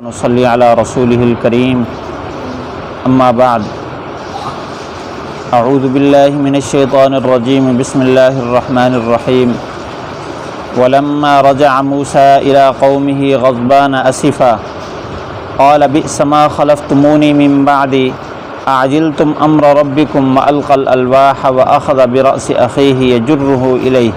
نصلی علی رسولہ الکریم اما بعد اعوذ باللہ من الشیطان الرجیم بسم اللہ الرحمن الرحیم ولما رجع موسیٰ الی قومہ غضبان اسفا قال بئس ما خلفتمونی من بعدی اعجلتم امر ربکم والقى الالواح واخذ برأس اخیہ یجرہ الیہ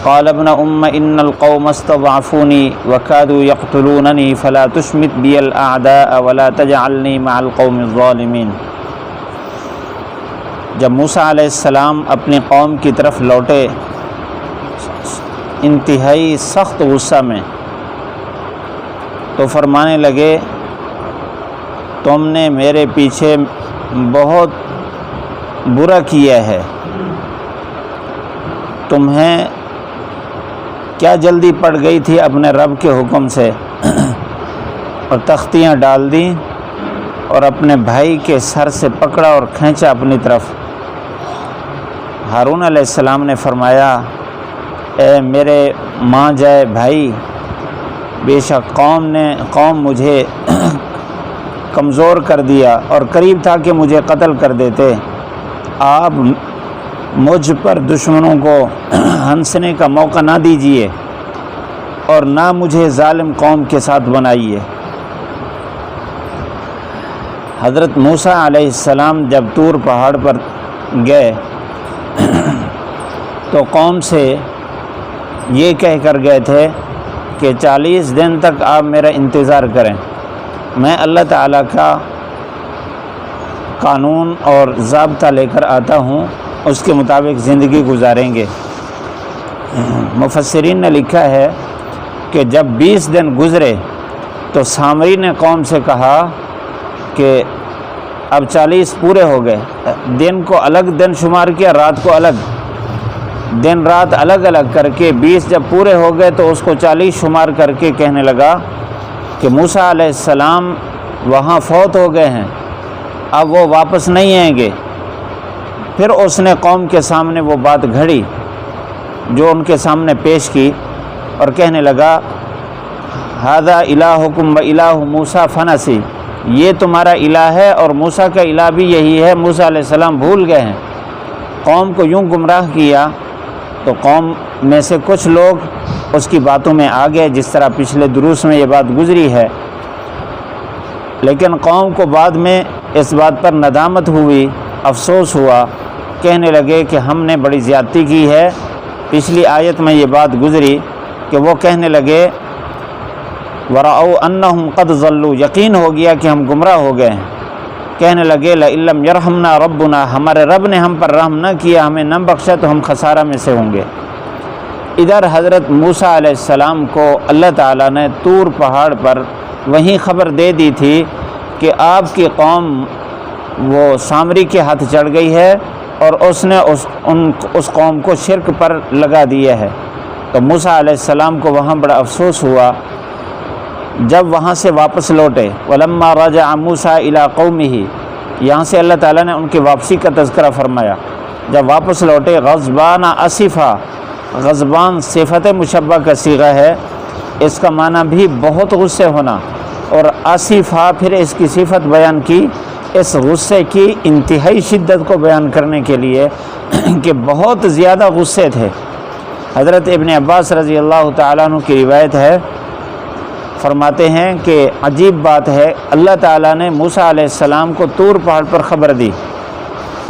قال ابن ان القوم استضعفوني وكادوا يقتلونني فلا تشمت بي الاعداء ولا تجعلني مع القوم الظالمين۔ جب موسیٰ علیہ السلام اپنی قوم کی طرف لوٹے انتہائی سخت غصہ میں، تو فرمانے لگے تم نے میرے پیچھے بہت برا کیا ہے، تمہیں کیا جلدی پڑ گئی تھی اپنے رب کے حکم سے اور تختیاں ڈال دیں اور اپنے بھائی کے سر سے پکڑا اور کھینچا اپنی طرف۔ ہارون علیہ السلام نے فرمایا اے میرے ماں جائے بھائی، بے شک قوم مجھے کمزور کر دیا اور قریب تھا کہ مجھے قتل کر دیتے۔ آپ مجھ پر دشمنوں کو ہنسنے کا موقع نہ دیجیے اور نہ مجھے ظالم قوم کے ساتھ بنائیے۔ حضرت موسیٰ علیہ السلام جب طور پہاڑ پر گئے تو قوم سے یہ کہہ کر گئے تھے کہ 40 دن تک آپ میرا انتظار کریں، میں اللہ تعالیٰ کا قانون اور ضابطہ لے کر آتا ہوں، اس کے مطابق زندگی گزاریں گے۔ مفسرین نے لکھا ہے کہ جب 20 دن گزرے تو سامری نے قوم سے کہا کہ اب 40 پورے ہو گئے، دن کو الگ دن شمار کیا، رات کو الگ، دن رات الگ الگ کر کے 20 جب پورے ہو گئے تو اس کو 40 شمار کر کے کہنے لگا کہ موسیٰ علیہ السلام وہاں فوت ہو گئے ہیں، اب وہ واپس نہیں آئیں گے۔ پھر اس نے قوم کے سامنے وہ بات گھڑی جو ان کے سامنے پیش کی اور کہنے لگا ھذا الہکم و الہ موسیٰ فنسی، یہ تمہارا الہ ہے اور موسیٰ کا الہ بھی یہی ہے۔ موسیٰ علیہ السلام بھول گئے ہیں، قوم کو یوں گمراہ کیا تو قوم میں سے کچھ لوگ اس کی باتوں میں آ گئے، جس طرح پچھلے دروس میں یہ بات گزری ہے، لیکن قوم کو بعد میں اس بات پر ندامت ہوئی، افسوس ہوا، کہنے لگے کہ ہم نے بڑی زیادتی کی ہے۔ پچھلی آیت میں یہ بات گزری کہ وہ کہنے لگے وَرَأَوْا أَنَّهُمْ قَدْ ضَلُّوا، یقین ہو گیا کہ ہم گمراہ ہو گئے ہیں، کہنے لگے لَإِن لَّمْ يَرْحَمْنَا رَبُّنَا، ہمارے رب نے ہم پر رحم نہ کیا، ہمیں نہ بخشا تو ہم خسارہ میں سے ہوں گے۔ ادھر حضرت موسیٰ علیہ السلام کو اللہ تعالیٰ نے طور پہاڑ پر وہیں خبر دے دی تھی کہ آپ کی قوم وہ سامری کے ہاتھ چڑھ گئی ہے اور اس نے اس قوم کو شرک پر لگا دیا ہے۔ تو موسیٰ علیہ السلام کو وہاں بڑا افسوس ہوا۔ جب وہاں سے واپس لوٹے ولما رجع موسیٰ الی قومہ، یہاں سے اللہ تعالیٰ نے ان کی واپسی کا تذکرہ فرمایا۔ جب واپس لوٹے غضبان اسفا، غضبان صفت مشبہ کا صیغہ ہے، اس کا معنی بھی بہت غصے ہونا، اور اسفا پھر اس کی صفت بیان کی اس غصے کی انتہائی شدت کو بیان کرنے کے لیے کہ بہت زیادہ غصے تھے۔ حضرت ابن عباس رضی اللہ تعالیٰ عنہ کی روایت ہے، فرماتے ہیں کہ عجیب بات ہے، اللہ تعالیٰ نے موسیٰ علیہ السلام کو طور پہاڑ پر خبر دی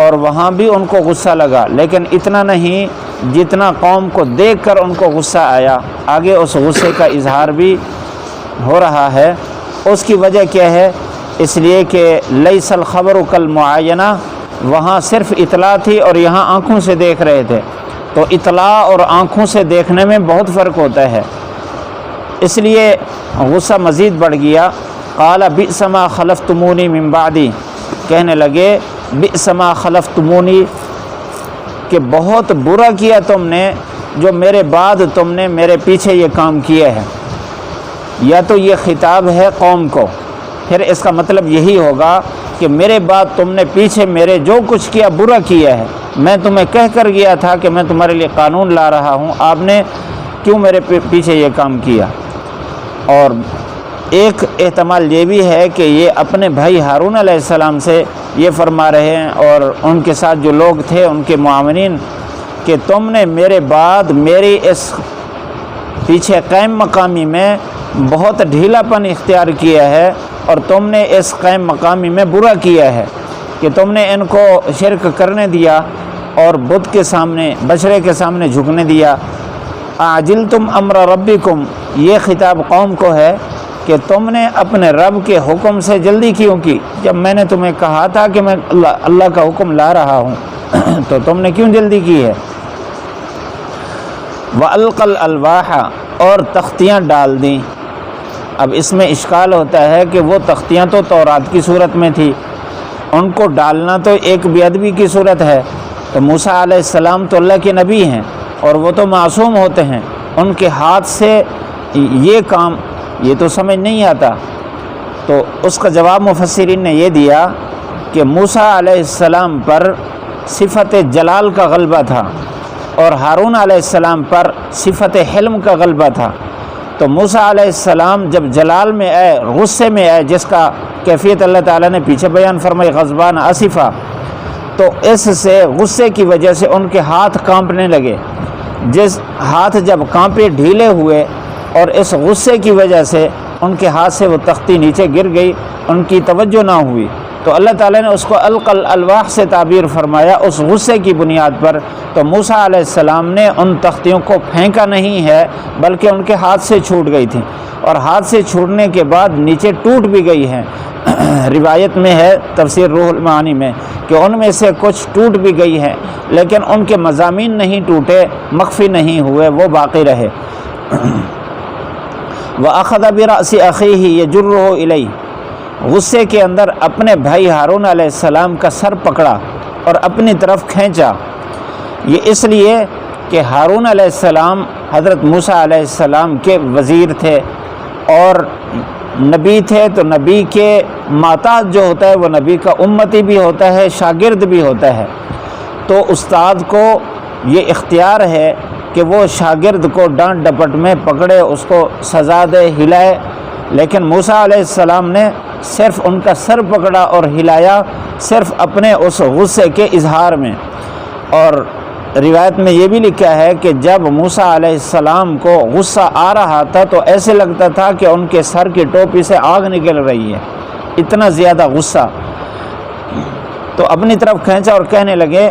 اور وہاں بھی ان کو غصہ لگا، لیکن اتنا نہیں جتنا قوم کو دیکھ کر ان کو غصہ آیا۔ آگے اس غصے کا اظہار بھی ہو رہا ہے۔ اس کی وجہ کیا ہے؟ اس لیے کہ لیس الخبر کالمعاینہ، وہاں صرف اطلاع تھی اور یہاں آنکھوں سے دیکھ رہے تھے، تو اطلاع اور آنکھوں سے دیکھنے میں بہت فرق ہوتا ہے، اس لیے غصہ مزید بڑھ گیا۔ قال بئس ما خلفتمونی من بعدی، کہنے لگے بئس ما خلفتمونی، کہ بہت برا کیا تم نے جو میرے بعد تم نے میرے پیچھے یہ کام کیا ہے۔ یا تو یہ خطاب ہے قوم کو، پھر اس کا مطلب یہی ہوگا کہ میرے بعد تم نے پیچھے میرے جو کچھ کیا برا کیا ہے، میں تمہیں کہہ کر گیا تھا کہ میں تمہارے لیے قانون لا رہا ہوں، آپ نے کیوں میرے پیچھے یہ کام کیا؟ اور ایک احتمال یہ بھی ہے کہ یہ اپنے بھائی ہارون علیہ السلام سے یہ فرما رہے ہیں اور ان کے ساتھ جو لوگ تھے ان کے معاونین کہ تم نے میرے بعد میری اس پیچھے قائم مقامی میں بہت ڈھیلا پن اختیار کیا ہے اور تم نے اس قائم مقامی میں برا کیا ہے کہ تم نے ان کو شرک کرنے دیا اور بت کے سامنے بچڑے کے سامنے جھکنے دیا۔ اعجلتم امر ربکم، یہ خطاب قوم کو ہے کہ تم نے اپنے رب کے حکم سے جلدی کیوں کی؟ جب میں نے تمہیں کہا تھا کہ میں اللہ کا حکم لا رہا ہوں تو تم نے کیوں جلدی کی ہے؟ وَأَلْقَى الْأَلْوَاحَ، اور تختیاں ڈال دیں۔ اب اس میں اشکال ہوتا ہے کہ وہ تختیاں تو تورات کی صورت میں تھی، ان کو ڈالنا تو ایک بے ادبی کی صورت ہے۔ تو موسیٰ علیہ السلام تو اللہ کے نبی ہیں اور وہ تو معصوم ہوتے ہیں، ان کے ہاتھ سے یہ کام یہ تو سمجھ نہیں آتا۔ تو اس کا جواب مفسرین نے یہ دیا کہ موسیٰ علیہ السلام پر صفت جلال کا غلبہ تھا اور ہارون علیہ السلام پر صفت حلم کا غلبہ تھا۔ تو موسیٰ علیہ السلام جب جلال میں آئے، غصے میں آئے، جس کا کیفیت اللہ تعالیٰ نے پیچھے بیان فرمائی، غضبان آصفہ، تو اس سے غصے کی وجہ سے ان کے ہاتھ کانپنے لگے۔ جس ہاتھ جب کانپے، ڈھیلے ہوئے، اور اس غصے کی وجہ سے ان کے ہاتھ سے وہ تختی نیچے گر گئی، ان کی توجہ نہ ہوئی، تو اللہ تعالیٰ نے اس کو القل الواح سے تعبیر فرمایا اس غصے کی بنیاد پر۔ تو موسیٰ علیہ السلام نے ان تختیوں کو پھینکا نہیں ہے بلکہ ان کے ہاتھ سے چھوٹ گئی تھی، اور ہاتھ سے چھوٹنے کے بعد نیچے ٹوٹ بھی گئی ہیں۔ روایت میں ہے تفسیر روح المعانی میں کہ ان میں سے کچھ ٹوٹ بھی گئی ہیں، لیکن ان کے مضامین نہیں ٹوٹے، مخفی نہیں ہوئے، وہ باقی رہے۔ وَأَخَذَ بِرَأْسِ أَخِيهِ يَجُرُّهُ إِلَيْهِ، غصے کے اندر اپنے بھائی ہارون علیہ السلام کا سر پکڑا اور اپنی طرف کھینچا۔ یہ اس لیے کہ ہارون علیہ السلام حضرت موسیٰ علیہ السلام کے وزیر تھے اور نبی تھے، تو نبی کے ماتحت جو ہوتا ہے وہ نبی کا امتی بھی ہوتا ہے، شاگرد بھی ہوتا ہے۔ تو استاد کو یہ اختیار ہے کہ وہ شاگرد کو ڈانٹ ڈپٹ میں پکڑے، اس کو سزا دے، ہلائے، لیکن موسیٰ علیہ السلام نے صرف ان کا سر پکڑا اور ہلایا، صرف اپنے اس غصے کے اظہار میں۔ اور روایت میں یہ بھی لکھا ہے کہ جب موسیٰ علیہ السلام کو غصہ آ رہا تھا تو ایسے لگتا تھا کہ ان کے سر کی ٹوپی سے آگ نکل رہی ہے، اتنا زیادہ غصہ۔ تو اپنی طرف کھینچا اور کہنے لگے،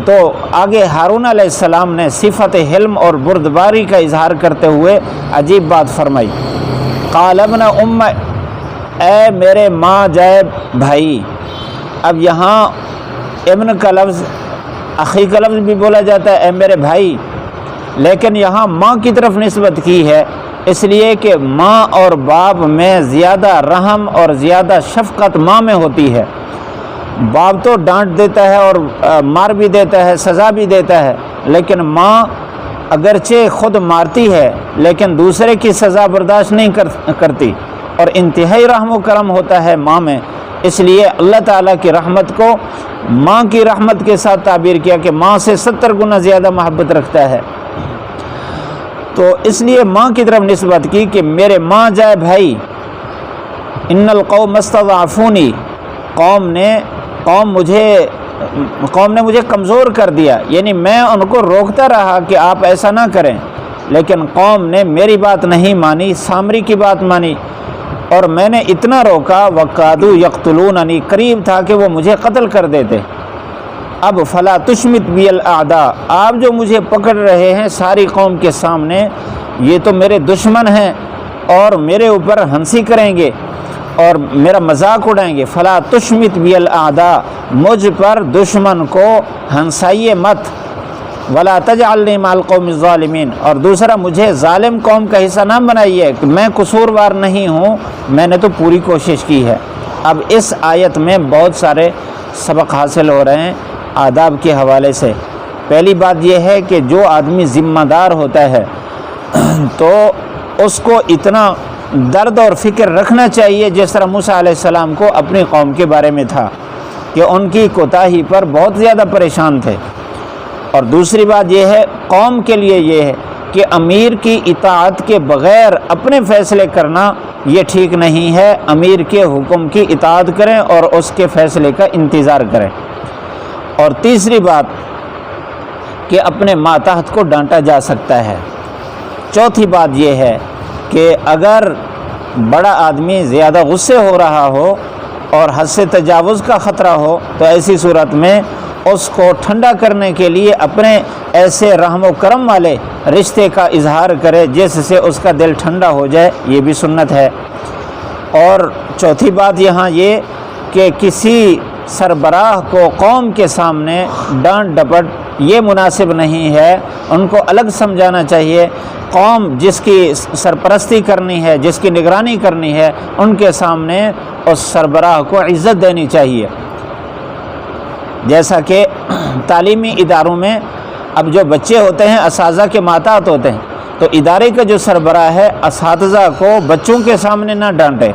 تو آگے ہارون علیہ السلام نے صفت حلم اور بردباری کا اظہار کرتے ہوئے عجیب بات فرمائی۔ قال ابن ام، اے میرے ماں جائے بھائی۔ اب یہاں ابن کا لفظ، اخی کا لفظ بھی بولا جاتا ہے، اے میرے بھائی، لیکن یہاں ماں کی طرف نسبت کی ہے، اس لیے کہ ماں اور باپ میں زیادہ رحم اور زیادہ شفقت ماں میں ہوتی ہے۔ باپ تو ڈانٹ دیتا ہے اور مار بھی دیتا ہے، سزا بھی دیتا ہے، لیکن ماں اگرچہ خود مارتی ہے لیکن دوسرے کی سزا برداشت نہیں کرتی، اور انتہائی رحم و کرم ہوتا ہے ماں میں۔ اس لیے اللہ تعالیٰ کی رحمت کو ماں کی رحمت کے ساتھ تعبیر کیا کہ ماں سے 70 گنا زیادہ محبت رکھتا ہے۔ تو اس لیے ماں کی طرف نسبت کی کہ میرے ماں جائے بھائی، ان القوم استضعفونی، قوم نے مجھے کمزور کر دیا، یعنی میں ان کو روکتا رہا کہ آپ ایسا نہ کریں، لیکن قوم نے میری بات نہیں مانی، سامری کی بات مانی، اور میں نے اتنا روکا وَقَادُوا يَقْتُلُونَنِي، قریب تھا کہ وہ مجھے قتل کر دیتے۔ اب فَلَا تُشْمِتْ بِيَ الْأَعْدَاءَ، آپ جو مجھے پکڑ رہے ہیں ساری قوم کے سامنے، یہ تو میرے دشمن ہیں اور میرے اوپر ہنسی کریں گے اور میرا مذاق اڑائیں گے۔ فَلَا تُشْمِتْ بِيَ الْأَعْدَاءَ، مجھ پر دشمن کو ہنسائیے مت۔ وَلَا تَجْعَلْنِي مَعَ الْقَوْمِ الظَّالِمِينَ، اور دوسرا مجھے ظالم قوم کا حصہ نہ بنائیے کہ میں قصوروار نہیں ہوں، میں نے تو پوری کوشش کی ہے۔ اب اس آیت میں بہت سارے سبق حاصل ہو رہے ہیں آداب کے حوالے سے۔ پہلی بات یہ ہے کہ جو آدمی ذمہ دار ہوتا ہے تو اس کو اتنا درد اور فکر رکھنا چاہیے جس طرح موسیٰ علیہ السلام کو اپنی قوم کے بارے میں تھا کہ ان کی کوتاہی پر بہت زیادہ پریشان تھے۔ اور دوسری بات یہ ہے قوم کے لیے یہ ہے کہ امیر کی اطاعت کے بغیر اپنے فیصلے کرنا یہ ٹھیک نہیں ہے، امیر کے حکم کی اطاعت کریں اور اس کے فیصلے کا انتظار کریں۔ اور تیسری بات کہ اپنے ماتحت کو ڈانٹا جا سکتا ہے۔ چوتھی بات یہ ہے کہ اگر بڑا آدمی زیادہ غصے ہو رہا ہو اور حد سے تجاوز کا خطرہ ہو تو ایسی صورت میں اس کو ٹھنڈا کرنے کے لیے اپنے ایسے رحم و کرم والے رشتے کا اظہار کرے جس سے اس کا دل ٹھنڈا ہو جائے، یہ بھی سنت ہے۔ اور چوتھی بات یہاں یہ کہ کسی سربراہ کو قوم کے سامنے ڈانٹ ڈپٹ یہ مناسب نہیں ہے، ان کو الگ سمجھانا چاہیے۔ قوم جس کی سرپرستی کرنی ہے، جس کی نگرانی کرنی ہے، ان کے سامنے اس سربراہ کو عزت دینی چاہیے۔ جیسا کہ تعلیمی اداروں میں اب جو بچے ہوتے ہیں اساتذہ کے ماتحت ہوتے ہیں، تو ادارے کا جو سربراہ ہے اساتذہ کو بچوں کے سامنے نہ ڈانٹے،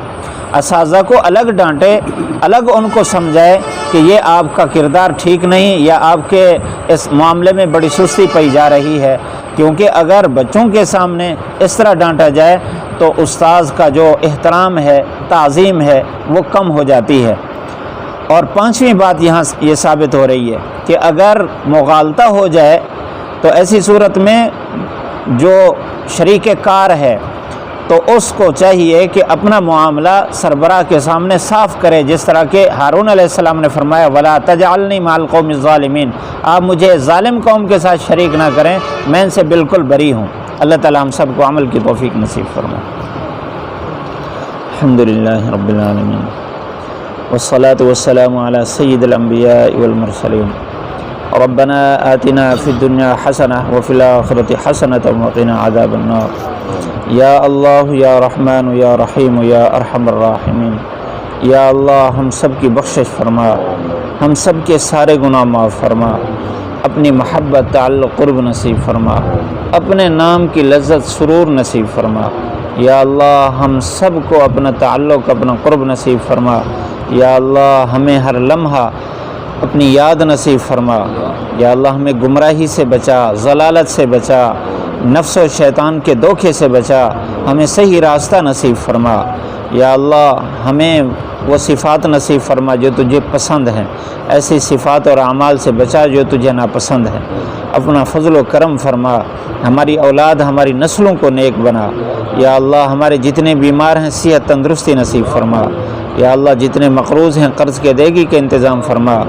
اساتذہ کو الگ ڈانٹے، الگ ان کو سمجھائے کہ یہ آپ کا کردار ٹھیک نہیں یا آپ کے اس معاملے میں بڑی سستی پائی جا رہی ہے، کیونکہ اگر بچوں کے سامنے اس طرح ڈانٹا جائے تو استاذ کا جو احترام ہے، تعظیم ہے، وہ کم ہو جاتی ہے۔ اور پانچویں بات یہاں یہ ثابت ہو رہی ہے کہ اگر مغالطہ ہو جائے تو ایسی صورت میں جو شریک کار ہے تو اس کو چاہیے کہ اپنا معاملہ سربراہ کے سامنے صاف کرے، جس طرح کہ ہارون علیہ السلام نے فرمایا وَلَا تَجْعَلْنِي مَعَ الْقَوْمِ الظَّالِمِينَ، آپ مجھے ظالم قوم کے ساتھ شریک نہ کریں، میں ان سے بالکل بری ہوں۔ اللہ تعالیٰ ہم سب کو عمل کی توفیق نصیب فرمائے۔ الحمدللہ رب العالمین والصلاة والسلام على سید الانبیاء والمرسلین ربنا آتنا فی الدنیا حسنہ وفی الآخرۃ حسنۃ وقنا عذاب النار۔ یا اللہ یا رحمان یا رحیم یا ارحم الراحمین، یا اللہ ہم سب کی بخشش فرما، ہم سب کے سارے گناہ معاف فرما، اپنی محبت تعلق قرب نصیب فرما، اپنے نام کی لذت سرور نصیب فرما۔ یا اللہ ہم سب کو اپنا تعلق اپنا قرب نصیب فرما۔ یا اللہ ہمیں ہر لمحہ اپنی یاد نصیب فرما۔ یا اللہ ہمیں گمراہی سے بچا، ضلالت سے بچا، نفس و شیطان کے دھوکے سے بچا، ہمیں صحیح راستہ نصیب فرما۔ یا اللہ ہمیں وہ صفات نصیب فرما جو تجھے پسند ہیں، ایسی صفات اور اعمال سے بچا جو تجھے ناپسند ہیں۔ اپنا فضل و کرم فرما، ہماری اولاد ہماری نسلوں کو نیک بنا۔ یا اللہ ہمارے جتنے بیمار ہیں صحت تندرستی نصیب فرما۔ یا اللہ جتنے مقروض ہیں قرض کے ادائیگی کے انتظام فرما۔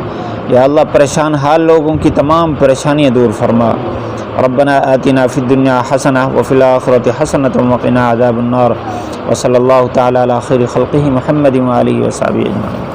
یا اللہ پریشان حال لوگوں کی تمام پریشانیاں دور فرما۔ ربنا آتنا فی الدنیا حسنہ وفی الآخرۃ حسنۃ وقنا عذاب النار، وصلی اللہ تعالی علی خیر خلقہ محمد وآلہ وصحبہ اجمعین۔